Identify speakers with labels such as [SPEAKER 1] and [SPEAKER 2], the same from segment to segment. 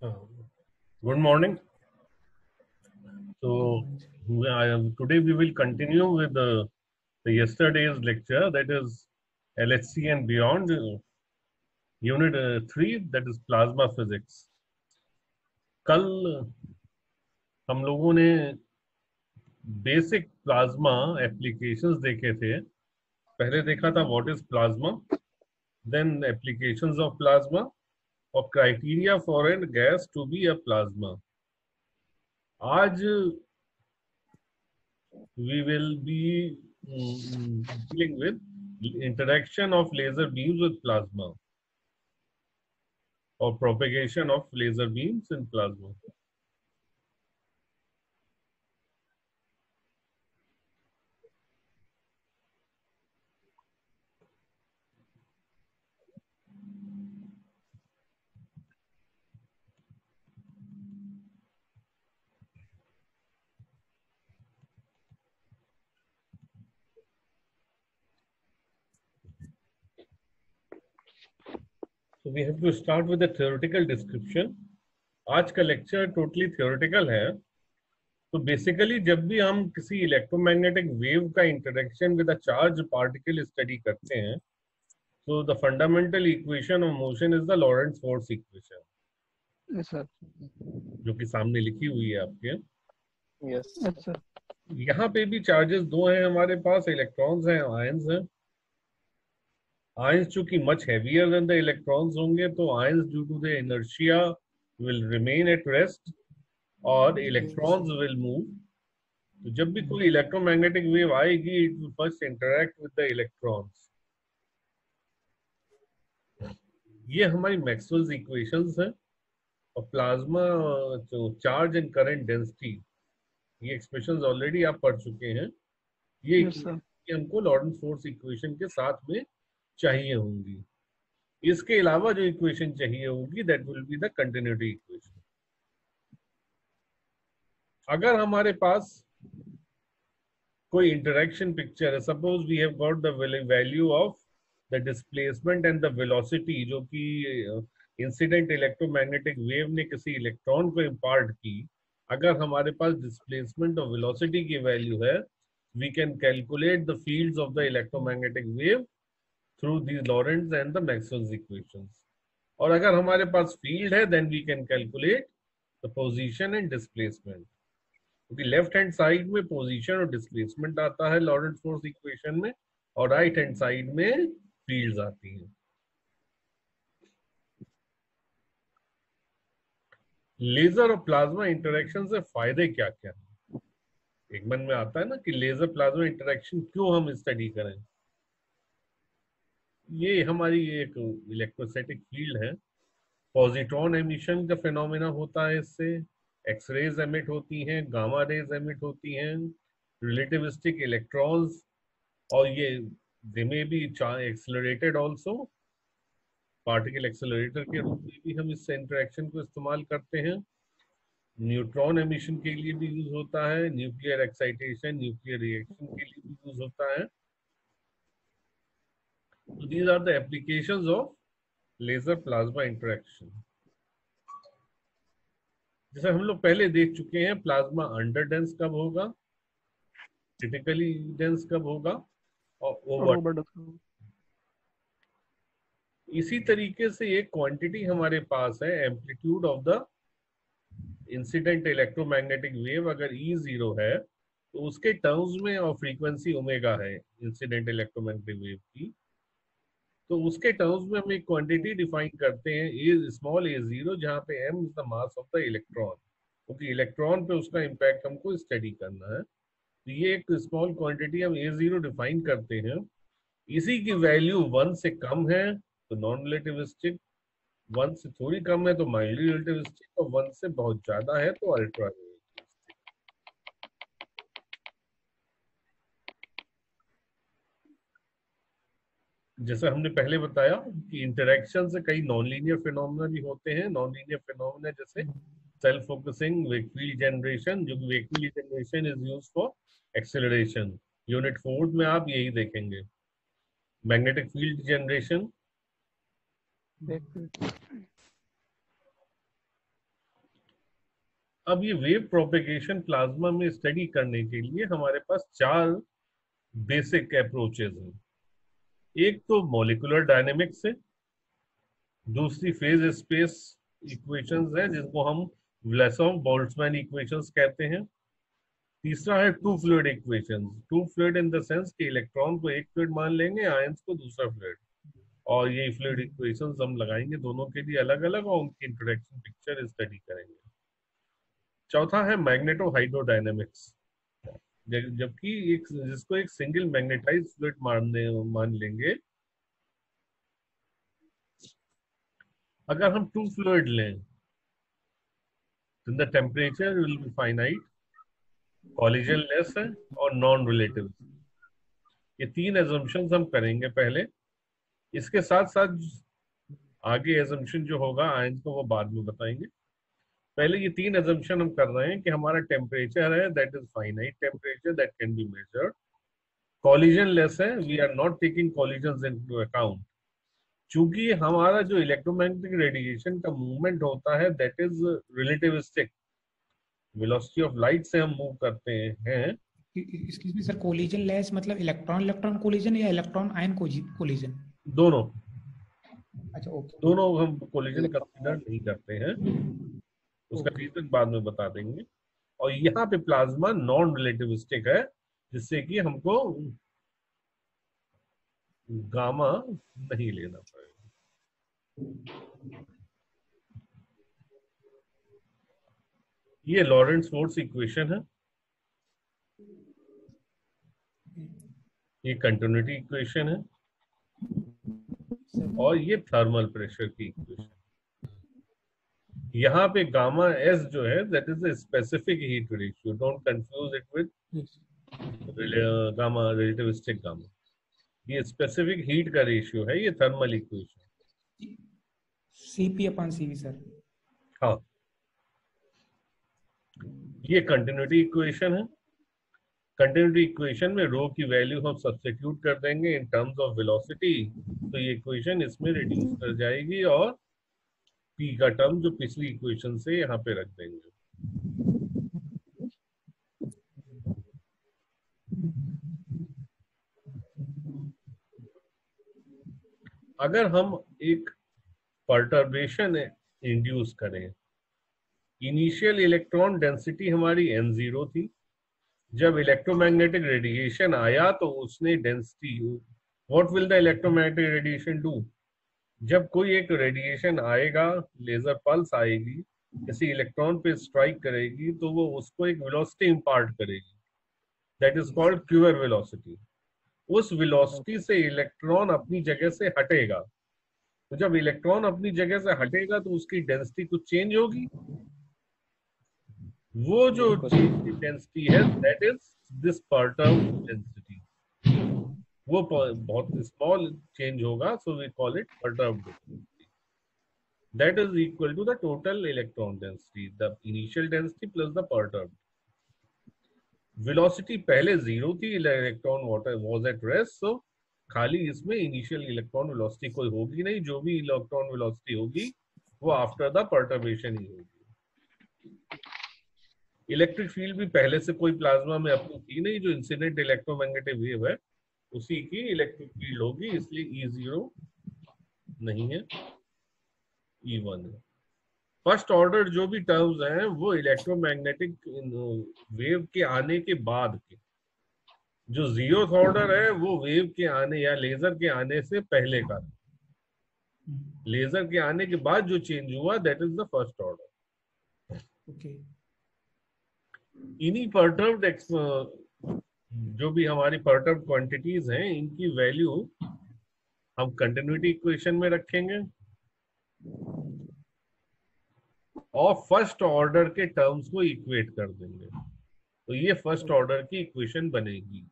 [SPEAKER 1] Uh, Good morning. So today we will continue with the yesterday's lecture, that is LHC and beyond, unit 3, that is plasma physics. कल हम लोगों ने basic plasma applications देखे थे. पहले देखा था what is plasma, then applications of plasma और criteria for an gas to be a plasma. आज we will be dealing with interaction of laser beams with plasma or propagation of laser beams in plasma. So we have to start with the theoretical description. आज का lecture totally theoretical है. तो basically जब भी हम किसी electromagnetic wave का interaction with a charge particle study करते हैं, तो the fundamental equation of motion is the Lorentz force equation,
[SPEAKER 2] Yes, sir.
[SPEAKER 1] जो कि सामने लिखी हुई है आपके.
[SPEAKER 2] Yes, sir.
[SPEAKER 1] यहाँ पे भी चार्जेस दो हैं हमारे पास, इलेक्ट्रॉन्स हैं, आयंस हैं. आयंस चूंकि much heavier than the electrons होंगे, तो ions due to the inertia will remain at rest और इलेक्ट्रॉन्स विल मूव. तो जब भी कोई इलेक्ट्रोमैग्नेटिक वेव आएगी, it will first interact with the electrons. ये हमारी मैक्सवेल्स इक्वेशंस हैं. और प्लाज्मा जो चार्ज एंड करंट डेंसिटी, ये एक्सप्रेशंस ऑलरेडी आप पढ़ चुके हैं. ये
[SPEAKER 2] Yes, sir.
[SPEAKER 1] हमको लॉरेंट्ज फोर्स इक्वेशन के साथ में चाहिए होंगी. इसके अलावा जो इक्वेशन चाहिए होगी, that will be the continuity equation. अगर हमारे पास कोई इंटरेक्शन पिक्चर है, suppose we have got the value of the displacement and the velocity, जो कि इंसिडेंट इलेक्ट्रोमैग्नेटिक वेव ने किसी इलेक्ट्रॉन को इम्पार्ट की. अगर हमारे पास डिस्प्लेसमेंट और वेलोसिटी की वैल्यू है, we can calculate the fields of the electromagnetic wave through these Lorentz and the Maxwell's equations. और अगर हमारे पास फील्ड है, then we can calculate the position and displacement. क्योंकि लेफ्ट हैंड साइड में position और displacement आता है लॉरेंट्ज फोर्स इक्वेशन में, और राइट हैंड साइड में फील्ड्स आती हैं. लेजर और प्लाज्मा इंटरेक्शन से फायदे क्या क्या है? एक मन में आता है ना कि लेजर प्लाज्मा इंटरेक्शन क्यों हम स्टडी करें. ये हमारी एक इलेक्ट्रोस्टैटिक फील्ड है. पॉजिट्रॉन एमिशन का फिनोमेना होता है इससे. एक्सरेज एमिट होती हैं, गामा रेज एमिट होती हैं, रिलेटिविस्टिक इलेक्ट्रॉन्स, और ये they may be accelerated also. Particle accelerator के रूप में भी हम इस इंटरेक्शन को इस्तेमाल करते हैं. न्यूट्रॉन एमिशन के लिए भी यूज होता है, न्यूक्लियर एक्साइटेशन, न्यूक्लियर रिएक्शन के लिए भी यूज होता है. So these are the applications of laser plasma interaction. जैसे हम लोग पहले देख चुके हैं, प्लाज्मा अंडर डेंस कब होगा, क्रिटिकली डेंस कब होगा, और ओवर. इसी तरीके से एक क्वांटिटी हमारे पास है, amplitude of the incident electromagnetic wave. अगर E0 है तो उसके टर्म्स में, और फ्रीक्वेंसी ओमेगा है इंसिडेंट इलेक्ट्रोमैग्नेटिक वेव की, तो उसके टर्म्स में हम एक क्वांटिटी डिफाइन करते हैं, ए स्मॉल A0, जहाँ पे m is the mass of the electron, क्योंकि इलेक्ट्रॉन पे उसका इम्पैक्ट हमको स्टडी करना है. तो ये एक स्मॉल क्वांटिटी हम A0 डिफाइन करते हैं. इसी की वैल्यू 1 से कम है तो नॉन रिलेटिविस्टिक, 1 से थोड़ी कम है तो माइल्डली रिलेटिविस्टिक, और 1 से बहुत ज्यादा है तो अल्ट्रा रिलेटिविस्टिक. जैसे हमने पहले बताया कि इंटरेक्शन से कई नॉन लीनियर फिनोमेना भी होते हैं. नॉन लीनियर फिनोमेना जैसे self focusing wake field generation, जो wake field generation is used for acceleration. Unit 4 में आप यही देखेंगे. मैग्नेटिक फील्ड जनरेशन, अब ये वेव प्रोपेगेशन प्लाज्मा में स्टडी करने के लिए हमारे पास चार बेसिक अप्रोचेज हैं। एक तो मॉलिक्यूलर डायनेमिक्स है, दूसरी फेज स्पेस इक्वेशंस है जिसको हम व्लासोव बोल्ट्जमैन इक्वेशंस कहते हैं, तीसरा है two fluid equations. Two fluid in the sense कि इलेक्ट्रॉन को एक फ्लूइड मान लेंगे, आयंस को दूसरा फ्लूइड, और ये फ्लूइड इक्वेशंस हम लगाएंगे दोनों के लिए अलग अलग और उनकी इंटरेक्शन पिक्चर स्टडी करेंगे। चौथा है मैग्नेटो हाइड्रोडायनेमिक्स, जबकि एक जिसको एक सिंगल मैग्नेटाइज फ्लूइड मान लेंगे। अगर हम टू फ्लूइड लें तो the temperature will be finite, collision less है और नॉन रिलेटिव। ये तीन एजम्पशंस हम करेंगे पहले, इसके साथ साथ आगे एजम्पशन जो होगा आयंस को वो बाद में बताएंगे। पहले ये तीन एजम्पशन हम कर रहे हैं कि हमारा टेम्परेचर है that is finite temperature that can be measured, collisionless है, we are not taking collision into account, चूंकि हमारा जो इलेक्ट्रोमैग्नेटिक रेडिएशन का मूवमेंट होता है that is relativistic, velocity of light से हम मूव करते हैं।
[SPEAKER 3] Excuse me sir, collisionless मतलब इलेक्ट्रॉन इलेक्ट्रॉन कोलिजन या इलेक्ट्रॉन आयन कोलिजन?
[SPEAKER 1] दोनों।
[SPEAKER 3] अच्छा, ओके।
[SPEAKER 1] दोनों हम कोलिजन कंसीडर नहीं करते हैं, उसका रीजन बाद में बता देंगे। और यहाँ पे प्लाज्मा नॉन रिलेटिविस्टिक है, जिससे कि हमको गामा नहीं लेना पड़ेगा। ये लॉरेंट्ज फोर्स इक्वेशन है, ये कंटिन्यूटी इक्वेशन है, और ये थर्मल प्रेशर की इक्वेशन। यहाँ पे गामा एस जो है that is a specific heat ratio, don't confuse it with gamma relativistic gamma. ये स्पेसिफिक हीट का रेशियो है, ये थर्मल इक्वेशन।
[SPEAKER 3] CP/CV sir.
[SPEAKER 1] हाँ, ये कंटिन्यूटी इक्वेशन है। कंटिन्यूटी इक्वेशन में रो की वैल्यू हम सब्स्टिट्यूट कर देंगे इन टर्म्स ऑफ वेलोसिटी, तो ये इक्वेशन इसमें रिड्यूस कर जाएगी और पी का टर्म जो पिछली इक्वेशन से यहाँ पे रख देंगे। अगर हम एक परटर्बेशन इंड्यूस करें, इनिशियल इलेक्ट्रॉन डेंसिटी हमारी n0 थी, जब इलेक्ट्रोमैग्नेटिक रेडिएशन आया तो उसने density, what will the electromagnetic radiation do, जब कोई एक रेडिएशन आएगा, लेजर पल्स आएगी, किसी इलेक्ट्रॉन पे स्ट्राइक करेगी तो वो उसको एक वेलोसिटी इंपार्ट करेगी, that is called queer velocity. उस वेलोसिटी से इलेक्ट्रॉन अपनी जगह से हटेगा, तो जब इलेक्ट्रॉन अपनी जगह से हटेगा तो उसकी डेंसिटी कुछ चेंज होगी, वो जो डेंसिटी है that is this perturbed density, वो बहुत स्मॉल चेंज होगा, so we call it perturbed density. That is equal to the total electron density, the initial density plus the perturbed. Velocity पहले 0 थी, electron was at rest, so खाली इसमें initial electron velocity कोई होगी नहीं, जो भी इलेक्ट्रॉन वेलोसिटी होगी वो आफ्टर द परटर्बेशन ही होगी। इलेक्ट्रिक फील्ड भी पहले से कोई प्लाज्मा में अपनी थी नहीं, जो इंसिडेंट इलेक्ट्रोमैग्नेटिक वेव है उसी की इलेक्ट्रिक फील्ड होगी, इसलिए E0 नहीं है, E1 है। फर्स्ट ऑर्डर जो भी टर्म्स हैं वो इलेक्ट्रोमैग्नेटिक वेव के आने के बाद के, जो जीरोथ ऑर्डर है वो वेव के आने या लेजर के आने से पहले का, लेजर के आने के बाद जो चेंज हुआ that is the first order.
[SPEAKER 3] Okay.
[SPEAKER 1] इन्हीं परटर्ब्ड जो भी हमारी परटर्ब्ड क्वांटिटीज हैं इनकी वैल्यू हम कंटिन्यूटी इक्वेशन में रखेंगे और फर्स्ट ऑर्डर के टर्म्स को इक्वेट कर देंगे, तो ये फर्स्ट ऑर्डर की इक्वेशन बनेगी।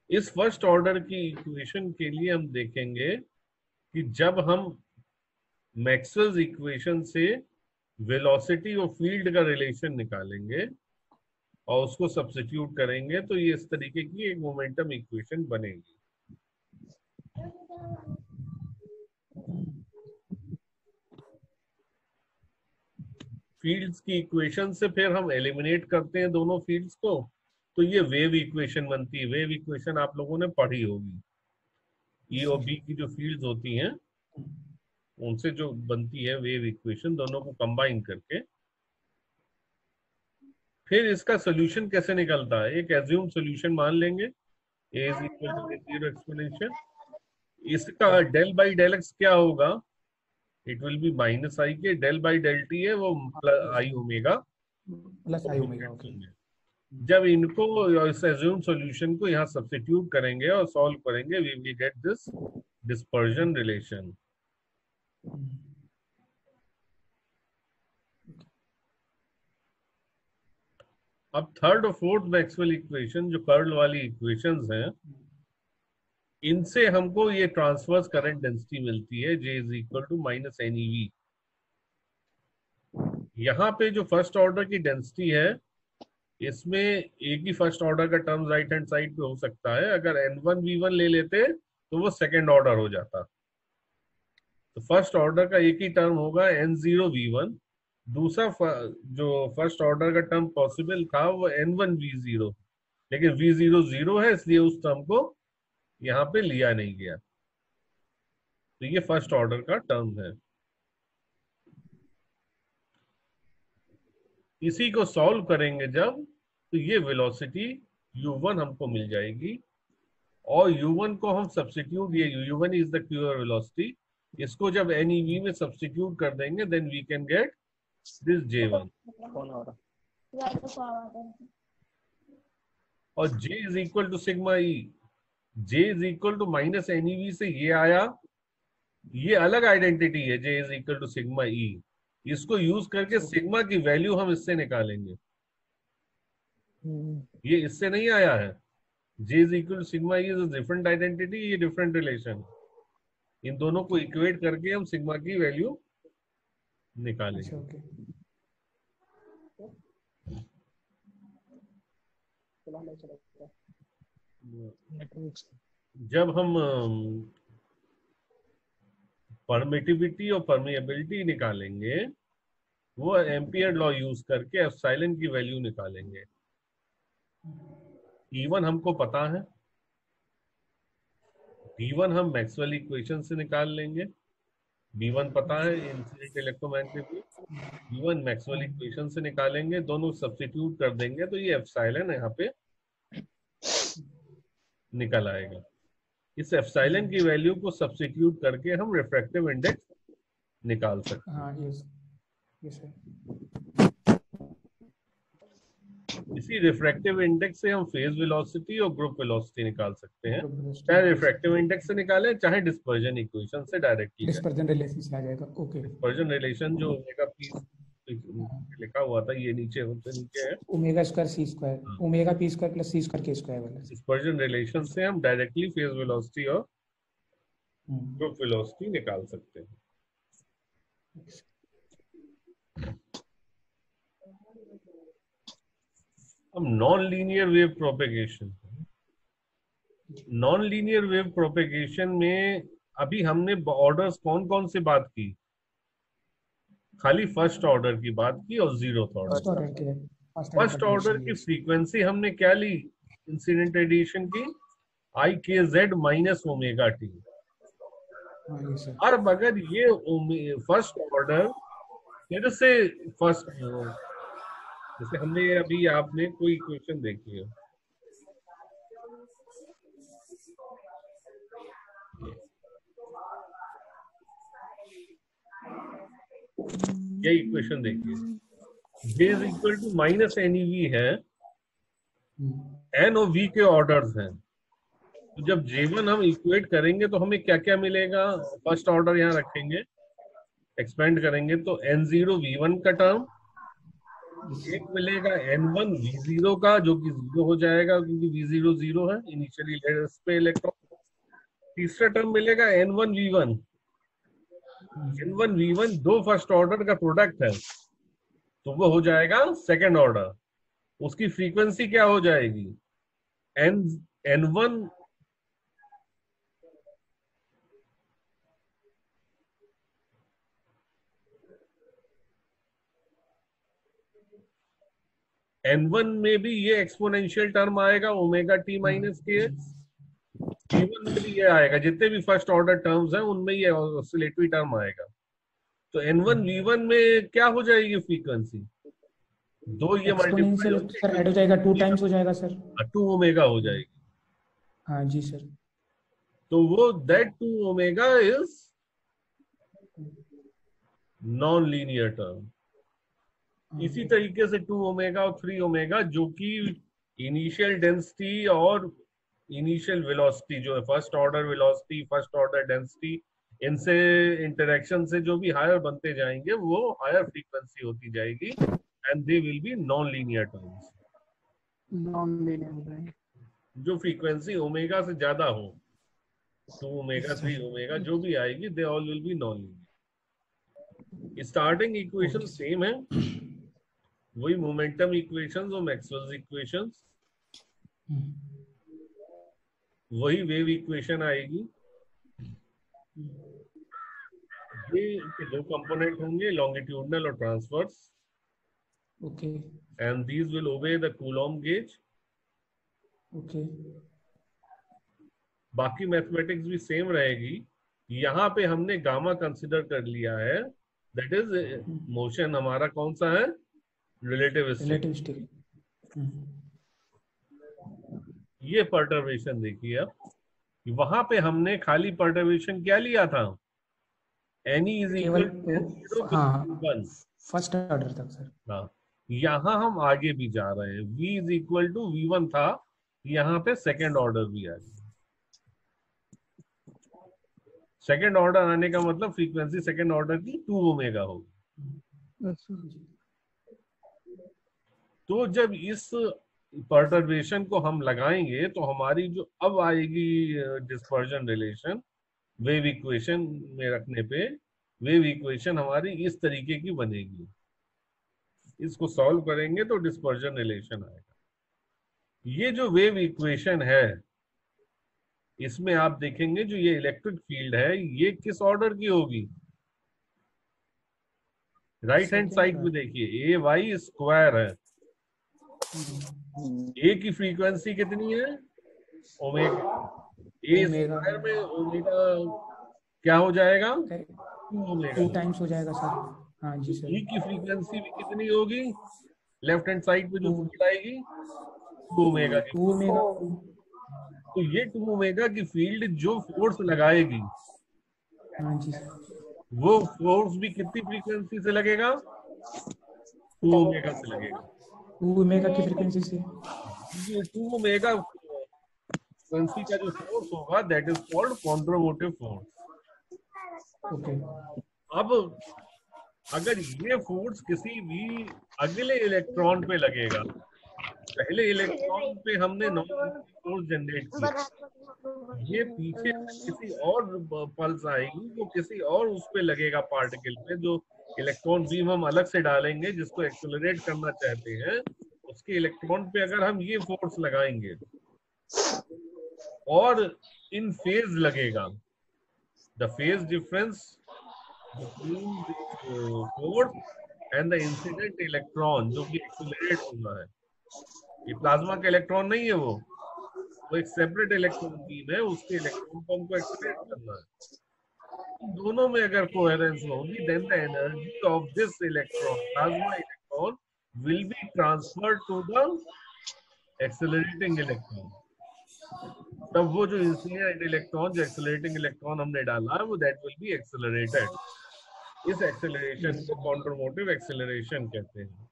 [SPEAKER 1] इस फर्स्ट ऑर्डर की इक्वेशन के लिए हम देखेंगे कि जब हम मैक्सवेल्स इक्वेशन से वेलोसिटी और फील्ड का रिलेशन निकालेंगे और उसको सब्स्टिट्यूट करेंगे तो ये इस तरीके की एक मोमेंटम इक्वेशन बनेगी। फील्ड्स की इक्वेशन से फिर हम एलिमिनेट करते हैं दोनों फील्ड्स को, तो ये वेव इक्वेशन बनती है। वेव इक्वेशन आप लोगों ने पढ़ी होगी, ई और बी की जो फील्ड्स होती हैं उनसे जो बनती है वेव इक्वेशन, दोनों को कंबाइन करके फिर इसका सोल्यूशन कैसे निकलता है। एक एज्यूम सोल्यूशन मान लेंगे, A is equal to zero exponential, इसका डेल बाई डेल एक्स क्या होगा, it will be minus i k, del by del t है वो plus i omega
[SPEAKER 3] plus i omega. Okay,
[SPEAKER 1] जब इनको इस एज्यूम सॉल्यूशन को यहाँ सब्स्टिट्यूट करेंगे और सॉल्व करेंगे, we will get this dispersion relation. अब थर्ड और फोर्थ मैक्सवेल इक्वेशन जो कर्ल वाली इक्वेशंस हैं, इनसे हमको ये ट्रांसवर्स करंट डेंसिटी मिलती है, J is equal to minus NeV। यहाँ पे जो फर्स्ट ऑर्डर की डेंसिटी है, इसमें एक ही फर्स्ट ऑर्डर का टर्म राइट हैंड साइड पे हो सकता है। अगर N1V1 ले लेते तो वो सेकेंड ऑर्डर हो जाता। तो फर्स्ट ऑर्डर का एक ही टर्म होगा N0V1, दूसरा जो फर्स्ट ऑर्डर का टर्म पॉसिबल था वो N1V0, लेकिन V0 0 है इसलिए उस टर्म को यहाँ पे लिया नहीं गया। तो ये फर्स्ट ऑर्डर का टर्म है। इसी को सॉल्व करेंगे जब, तो ये वेलोसिटी u1 हमको मिल जाएगी, और u1 को हम सब्स्टिट्यूट, ये u1 is the queer velocity, इसको जब NeV में सब्स्टिट्यूट कर देंगे then we can get this J1। और J is equal to sigma E, J is equal to minus NeV से ये आया, ये अलग आइडेंटिटी है J is equal to sigma E। इसको यूज करके सिग्मा की वैल्यू हम इससे निकालेंगे, ये इससे नहीं आया है। J is equal to sigma E is different identity, ये डिफरेंट रिलेशन। इन दोनों को इक्वेट करके हम सिग्मा की वैल्यू निकालेंगे। जब हम परमिटिविटी और परमिएबिलिटी निकालेंगे, वो एम्पियर लॉ यूज करके एप्सिलॉन की वैल्यू निकालेंगे। E1 हमको पता है, B1 हम मैक्सवेल इक्वेशन से निकाल लेंगे, B1 पता है incident electromagnetic, B1 Maxwell equation से निकालेंगे, दोनों सब्स्टिट्यूट कर देंगे तो ये एप्सिलॉन यहाँ पे निकल आएगा। इस एप्सिलॉन की वैल्यू को सब्स्टिट्यूट करके हम रिफ्रैक्टिव इंडेक्स निकाल सकते हैं। इसी रिफ्रैक्टिव इंडेक्स से हम फेज वेलोसिटी और ग्रुप वेलोसिटी निकाल सकते हैं। चाहे रिफ्रैक्टिव इंडेक्स से निकालें, चाहे डिस्पर्जन इक्वेशन से डायरेक्टली।
[SPEAKER 3] डिस्पर्जन रिलेशन से आ जाएगा। ओके,
[SPEAKER 1] डिस्पर्जन रिलेशन जो ओमेगा पी लिखा हुआ था, ये नीचे है
[SPEAKER 3] omega square c square, omega p square plus c square k square वाला।
[SPEAKER 1] डिस्पर्जन रिलेशन से हम डायरेक्टली फेज वेलोसिटी और ग्रुप वेलोसिटी निकाल सकते हैं। अब non linear wave propagation, non linear wave propagation में अभी हमने ऑर्डर्स कौन कौन से बात की, खाली फर्स्ट ऑर्डर की बात की और जीरोथ ऑर्डर। फर्स्ट ऑर्डर की फ्रीक्वेंसी हमने क्या ली इंसिडेंट रेडिएशन की, IKZ माइनस ओमेगा टी। और अगर ये फर्स्ट ऑर्डर फिर से फर्स्ट, जैसे हमने अभी आपने कोई क्वेश्चन देखी है, ये इक्वेशन देखिए, J is equal to minus NeV है, N और V के ऑर्डर्स हैं। तो जब J1 हम इक्वेट करेंगे तो हमें क्या क्या मिलेगा, फर्स्ट ऑर्डर यहाँ रखेंगे, एक्सपेंड करेंगे तो N0V1 का टर्म एक मिलेगा, N1V0 का जो कि 0 हो जाएगा क्योंकि V0 0 है इनिशियली लेयर्स पे इलेक्ट्रॉन। तीसरा टर्म मिलेगा N1V1, N1V1 दो फर्स्ट ऑर्डर का प्रोडक्ट है तो वो हो जाएगा सेकेंड ऑर्डर, उसकी फ्रीक्वेंसी क्या हो जाएगी N1 N1 में भी ये एक्सपोनेंशियल टर्म आएगा ओमेगा टी माइनस के एक्स, V1 में भी ये आएगा, जितने भी फर्स्ट ऑर्डर टर्म्स हैं उनमें ये ऑसिलेटरी टर्म आएगा। तो N1 V1 में क्या हो जाएगी फ्रीक्वेंसी, दो ये मल्टीप्लाई
[SPEAKER 3] एक्सपोनेंशियल
[SPEAKER 1] होगी,
[SPEAKER 3] सर ऐड हो जाएगा, 2 टाइम्स हो जाएगा सर।
[SPEAKER 1] 2 ओमेगा हो जाएगी।
[SPEAKER 3] हाँ जी सर।
[SPEAKER 1] तो वो that 2 omega is non linear term. इसी तरीके से 2 ओमेगा और 3 ओमेगा, जो कि इनिशियल डेंसिटी और इनिशियल वेलोसिटी, जो है first order velocity, first order density, इनसे इंटरेक्शन से जो भी हायर बनते जाएंगे वो हायर फ्रीक्वेंसी होती जाएगी, and they will B non linear terms.
[SPEAKER 2] Non linear हो जाएंगे।
[SPEAKER 1] जो फ्रीक्वेंसी ओमेगा से ज्यादा हो, 2 ओमेगा 3 ओमेगा जो भी आएगी, they all will be non linear. Starting equation same है, वही मोमेंटम इक्वेशंस और मैक्सवेल्स इक्वेशंस, वही वेव इक्वेशन आएगी। ये दो कंपोनेंट होंगे, लॉन्गिट्यूडनल और transverse,
[SPEAKER 3] okay
[SPEAKER 1] and these will obey the Coulomb gauge.
[SPEAKER 3] Okay.
[SPEAKER 1] बाकी मैथमेटिक्स भी सेम रहेगी। यहाँ पे हमने गामा कंसिडर कर लिया है, दैट इज मोशन हमारा कौन सा है, रिलेटिविस्टिक।
[SPEAKER 3] रिलेटिविस्टिक।
[SPEAKER 1] ये परटर्वेशन देखिए, अब वहां पे हमने खाली परटर्वेशन क्या लिया था, एनी इज
[SPEAKER 3] केवल
[SPEAKER 1] इक्वल
[SPEAKER 3] हाँ
[SPEAKER 1] वन।
[SPEAKER 3] फर्स्ट ऑर्डर तक सर।
[SPEAKER 1] हाँ, यहाँ हम आगे भी जा रहे हैं, v is equal to V1 था, यहाँ पे सेकेंड ऑर्डर भी आ गया। सेकेंड ऑर्डर आने का मतलब फ्रीक्वेंसी सेकेंड ऑर्डर की 2 ओमेगा होगी।
[SPEAKER 2] अच्छा।
[SPEAKER 1] तो जब इस परटर्वेशन को हम लगाएंगे तो हमारी जो अब आएगी डिस्पर्जन रिलेशन, वेव इक्वेशन में रखने पे वेव इक्वेशन हमारी इस तरीके की बनेगी। इसको सॉल्व करेंगे तो डिस्पर्जन रिलेशन आएगा। ये जो वेव इक्वेशन है, इसमें आप देखेंगे जो ये इलेक्ट्रिक फील्ड है ये किस ऑर्डर की होगी, राइट हैंड साइड में देखिए, ए वाई स्क्वायर है, ए की फ्रीक्वेंसी कितनी है, ओमेगा, ए स्क्वायर में ओमेगा क्या हो जाएगा, 2 ओमेगा,
[SPEAKER 3] 2 टाइम्स हो जाएगा सर। हाँ जी सर।
[SPEAKER 1] ई की फ्रीक्वेंसी भी कितनी होगी, लेफ्ट हैंड साइड पे जो फील्ड आएगी 2 ओमेगा की।
[SPEAKER 3] 2 ओमेगा।
[SPEAKER 1] तो ये 2 ओमेगा की फील्ड जो फोर्स लगाएगी,
[SPEAKER 3] हाँ जी सर।
[SPEAKER 1] वो फोर्स भी कितनी फ्रीक्वेंसी से लगेगा, 2 ओमेगा से लगेगा।
[SPEAKER 3] 2 ओमेगा की फ्रीक्वेंसी से।
[SPEAKER 1] ये 2 ओमेगा फ्रीक्वेंसी का जो फोर्स होगा that is called ponderomotive force.
[SPEAKER 3] Okay.
[SPEAKER 1] अब अगर ये फोर्स किसी भी अगले इलेक्ट्रॉन पे लगेगा, पहले इलेक्ट्रॉन पे हमने नॉन फोर्स जनरेट किया, ये पीछे किसी और पल्स आएगी, वो किसी और उस पे लगेगा पार्टिकल पे, जो इलेक्ट्रॉन बीम हम अलग से डालेंगे जिसको एक्सेलरेट करना चाहते हैं, उसके इलेक्ट्रॉन पे अगर हम ये फोर्स लगाएंगे और इन फेज लगेगा, the phase difference between the force and the incident electron, जो कि एक्सेलरेट होना है, ये प्लाज्मा का इलेक्ट्रॉन नहीं है, वो एक सेपरेट इलेक्ट्रॉन बीम है, उसके इलेक्ट्रॉन को हमको एक्सेलरेट करना है। दोनों में अगर कोहेरेंस होगी, then the energy of this electron, plasma electron, will be transferred to the accelerating electron. तब वो जो इंसिडेंट इलेक्ट्रॉन, जो एक्सेलरेटिंग इलेक्ट्रॉन हमने डाला है, वो दैट विल बी एक्सेलरेटेड। इस एक्सेलरेशन को कॉन्ट्रोमोटिव एक्सेलरेशन कहते हैं।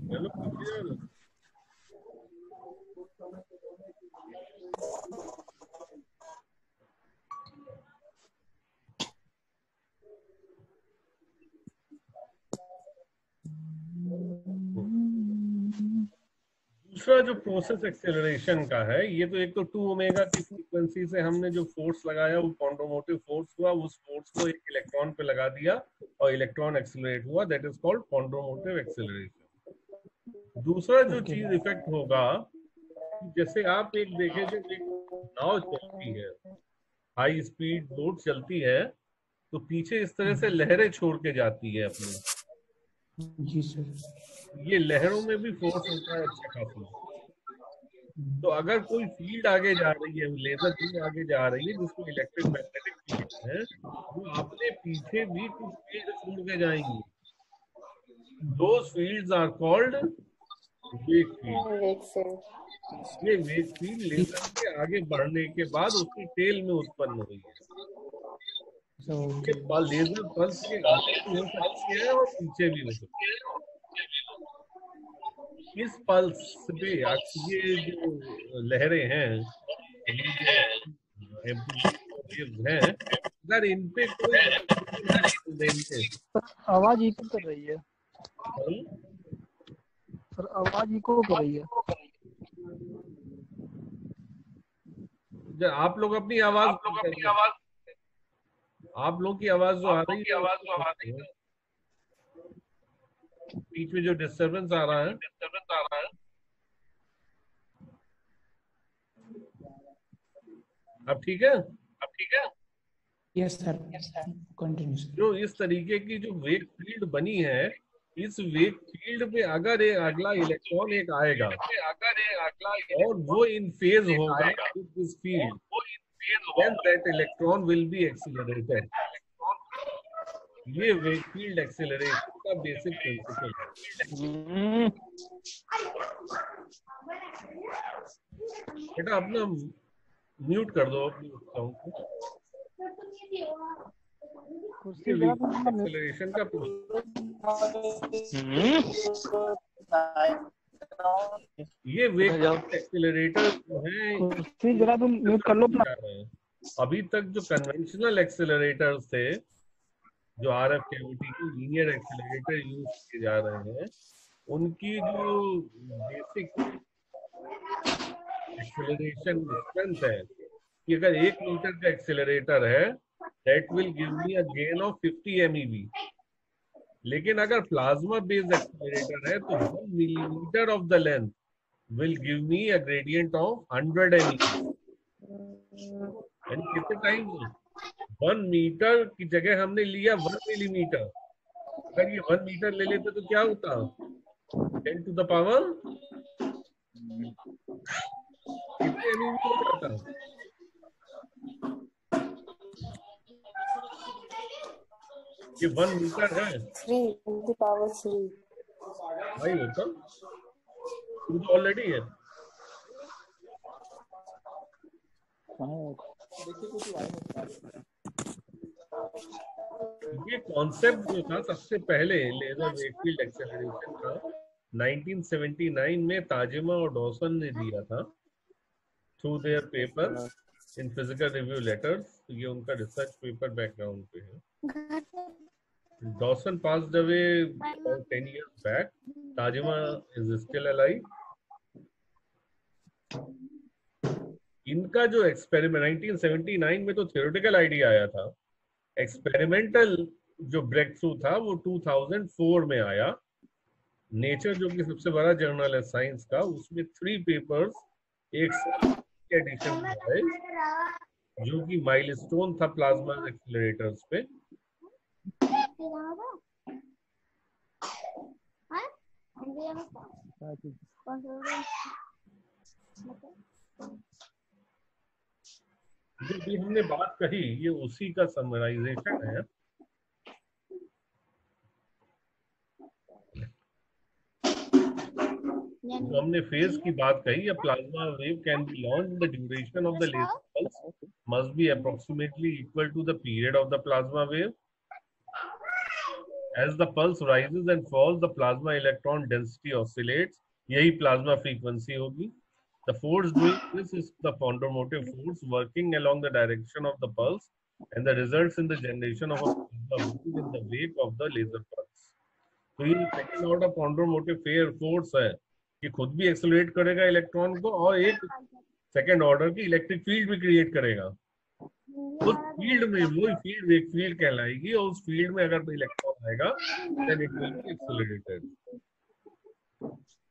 [SPEAKER 1] चलो क्लियर। दूसरा जो प्रोसेस एक्सेलरेशन का है, ये तो एक तो 2 ओमेगा की फ्रीक्वेंसी से हमने जो फोर्स लगाया वो कॉन्ड्रोमोटिव फोर्स हुआ, उस फोर्स को एक इलेक्ट्रॉन पे लगा दिया और इलेक्ट्रॉन एक्सेलरेट हुआ, दैट इज कॉल्ड कॉन्ड्रोमोटिव एक्सेलरेशन। दूसरा जो
[SPEAKER 3] Okay.
[SPEAKER 1] चीज इफेक्ट होगा, जैसे आप एक देखें जब एक नाव चलती है, हाई स्पीड बोट चलती है, तो पीछे इस तरह से लहरें छोड़ के जाती है अपनी।
[SPEAKER 3] जी सर।
[SPEAKER 1] ये लहरों में भी फोर्स होता है अच्छा खासा। तो अगर कोई फील्ड आगे जा रही है, लेजर फील्ड आगे जा रही है जिसको इलेक्ट्रिक मैग्नेटिक फील्ड है, वो अपने पीछे भी कुछ फील्ड छोड़ के जाएंगी। दोज फील्ड्स आर कॉल्ड वेग फील्ड। ये वेग फील्ड लेजर के आगे बढ़ने के बाद उसकी टेल में उत्पन्न हुई है। ये लेजर पल्स के आगे भी हो सकती है और पीछे भी हो सकती है। इस पल्स पे ये जो लहरें हैं, हैं, अगर इन पे कोई देंगे,
[SPEAKER 2] आवाज इको कर रही है सर, आवाज इको कर रही है।
[SPEAKER 1] जब आप लोग अपनी आवाज, आप लोग की आवाज जो आ रही है, बीच में जो डिस्टरबेंस आ रहा है, अब ठीक है?
[SPEAKER 3] Yes sir, continue sir.
[SPEAKER 1] जो इस तरीके की जो वेग फील्ड बनी है, इस वेग फील्ड पे अगर एक अगला इलेक्ट्रॉन एक आएगा और वो इन फेज होगा with this field, then that electron will be accelerated. ये वेग फील्ड एक्सेलरेशन का बेसिक प्रिंसिपल है। बेटा अपना म्यूट कर दो अपनी साउंड को। एक्सेलरेशन का ये वेग एक्सेलरेटर जो है,
[SPEAKER 2] जरा तुम म्यूट कर लो अपना।
[SPEAKER 1] अभी तक जो कन्वेंशनल एक्सेलरेटर्स थे, जो RF कैविटी के लीनियर एक्सेलरेटर यूज किए जा रहे हैं, उनकी जो बेसिक एक्सेलरेशन स्ट्रेंथ है कि अगर 1 मीटर का एक्सेलरेटर है, that will give me a gain of 50 MeV। लेकिन अगर प्लाज्मा बेस्ड एक्सेलरेटर है तो 1 millimetre of the length will give me a gradient of 100 MeV। यानी कितने टाइम 1 मीटर की जगह हमने लिया 1 मिलीमीटर। अगर ये 1 मीटर ले लेते तो क्या होता, 10 to the power कितने MeV हो जाता? ये 1 मीटर है,
[SPEAKER 4] 3 to the power 3
[SPEAKER 1] भाई होता तो ऑलरेडी है। ये कॉन्सेप्ट जो था सबसे पहले लेजर वेग फील्ड एक्सेलरेशन का 1979 में ताजिमा और डॉसन ने दिया था through their paper in physical review letters. ये उनका रिसर्च पेपर बैकग्राउंड पे है। Dawson passed away about 10 years back. Tajima is still alive. इनका जो एक्सपेरिमेंट 1979 में तो थियोरेटिकल आइडिया आया था, एक्सपेरिमेंटल जो ब्रेक थ्रू था वो 2004 में आया। नेचर जो कि सबसे बड़ा जर्नल है साइंस का, उसमें 3 पेपर्स एक एडिशन में आए, जो कि माइलस्टोन था प्लाज्मा एक्सेलरेटर्स पे। जो भी हमने बात कही ये उसी का समराइजेशन है। जो हमने फेज की बात कही, a plasma wave can be launched. The duration of the laser pulse must be approximately equal to the period of the plasma wave. As the pulse rises and falls, the plasma electron density oscillates. यही plasma frequency होगी. The force doing this is the ponderomotive force working along the direction of the pulse, and the results in the generation of a plasma wave in the wake of the laser pulse. तो ये second order ponderomotive force है ये खुद भी accelerate करेगा electron को और एक सेकेंड ऑर्डर की इलेक्ट्रिक फील्ड भी क्रिएट करेगा। उस फील्ड में वही फील्ड एक फील्ड कहलाएगी और उस फील्ड में अगर इलेक्ट्रॉन आएगा then it will be accelerated.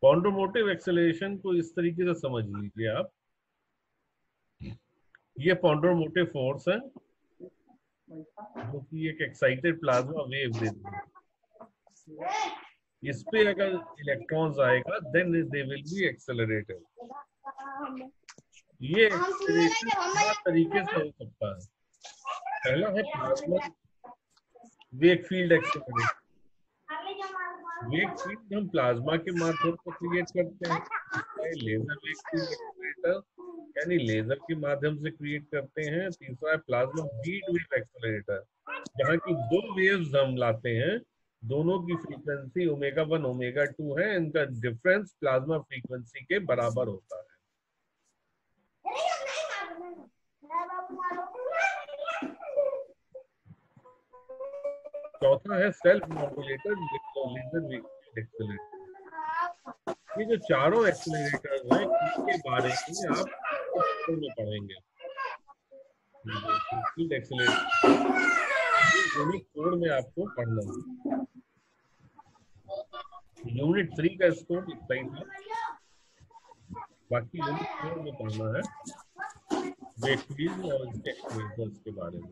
[SPEAKER 1] Quantum motive acceleration को इस तरीके से समझ लीजिए आप, ये क्वांटम मोटिव फोर्स है जो कि एक एक्साइटेड प्लाज्मा वेव देती है। इस पे अगर इलेक्ट्रॉन्स आएगा then they will be accelerated. ये एक्सेलरेशन दो तरीके से हो सकता है। पहला है plasma wave field acceleration. Wave field हम प्लाज्मा के माध्यम से क्रिएट करते हैं, लेजर वेव फील्ड एक्सेलरेटर यानी लेजर के माध्यम से क्रिएट करते हैं। तीसरा है प्लाज्मा बीट वेव एक्सेलरेटर, जहाँ की दो वेव्स हम लाते हैं, दोनों की फ्रीक्वेंसी ओमेगा 1 ओमेगा 2 है, इनका डिफरेंस प्लाज्मा फ्रीक्वेंसी के बराबर होता है। चौथा है self modulated laser wave field accelerator. ये जो चारों एक्सेलरेटर्स हैं इनके बारे में आप में पढ़ेंगे। फील्ड एक्सेलरेटर यूनिट 4 में आपको पढ़ना है। यूनिट 3 का स्कोप इतना ही था, बाकी यूनिट 4 में पढ़ना है वेव फील्ड और इसके एक्सेलरेटर्स के बारे में।